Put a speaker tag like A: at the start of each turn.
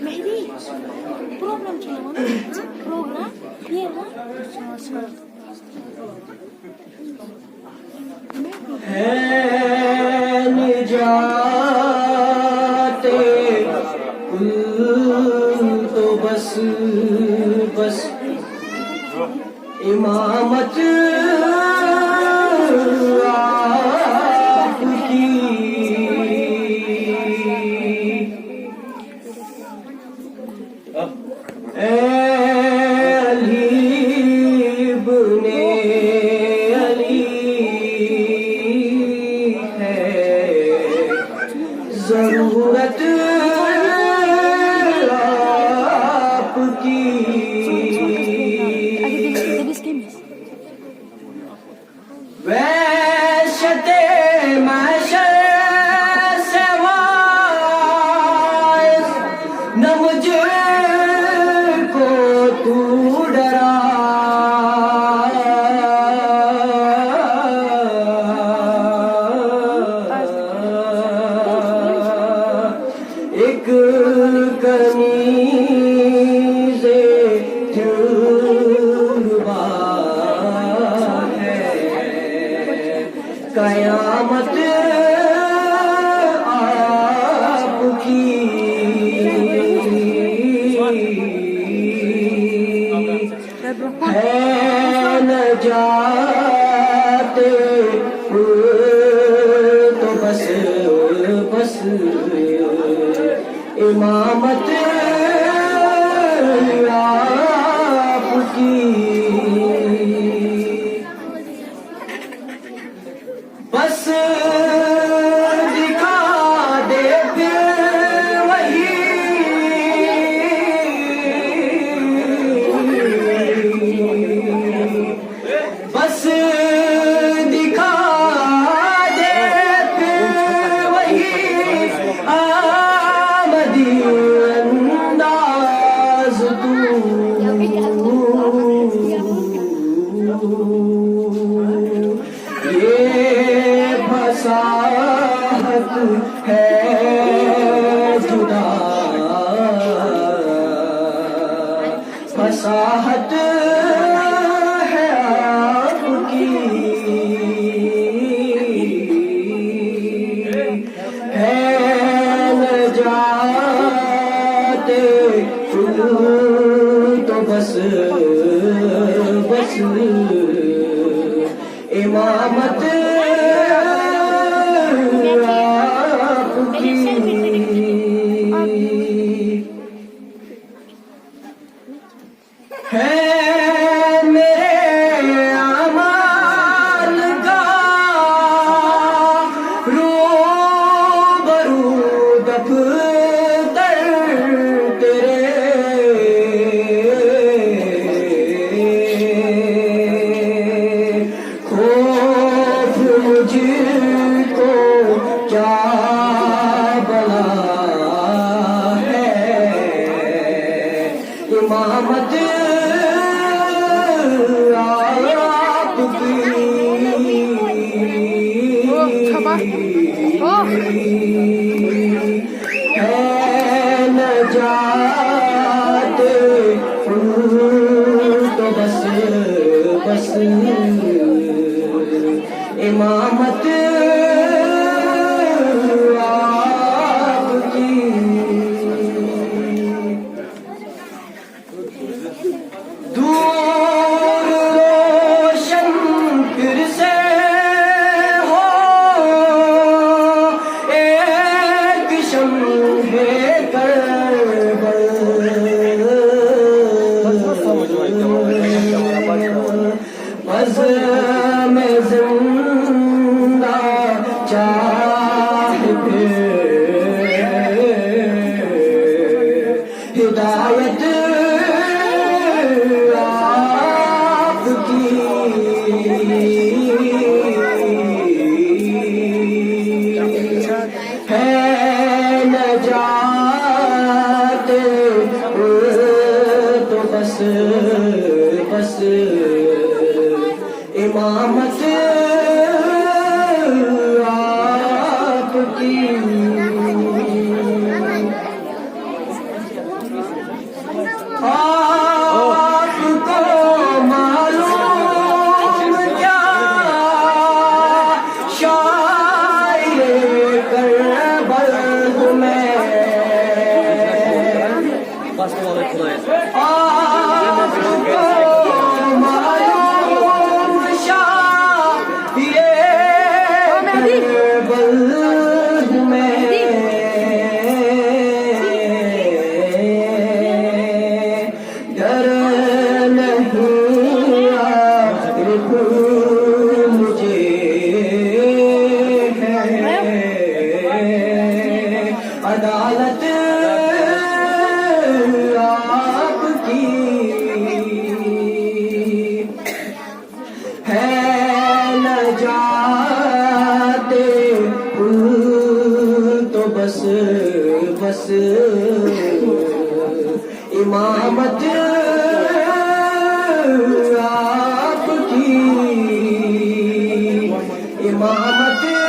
A: Mehdi program చేయమను program ఏమో
B: है निजाते कुल तो बस बस इमामत आपकी अली इब्ने अली है जरूरत आपकी वैशते महशर से वाइस न मुझको तू डरा एक कनीज़े जुर्बा है कयामत आपकी है न जाते तो बस बस इमामत आपकी बस दिखा दे फिर वही बस दिखा दे फिर वही आमदी अंदाज तू ये फसाहत है जुदा फसाहत है आपकी है न जाते तो बस बस इमामत आपकी है मेरे अमाल का रूबरू दफ्तर तेरे खौफ मुझको क्या बला है इमामत है न जाते तो बस बस इमामत आपकी दूर रोशन फिर से हो एक शम्हे करबल बज़ में जिंदा चाह हिदायत आपकी है न जाते तो बस बस इमामत आपकी
C: বাস্তবায়ন খোদায়ের
B: अदालत आपकी है न जाते तो बस बस इमामत आपकी इमामत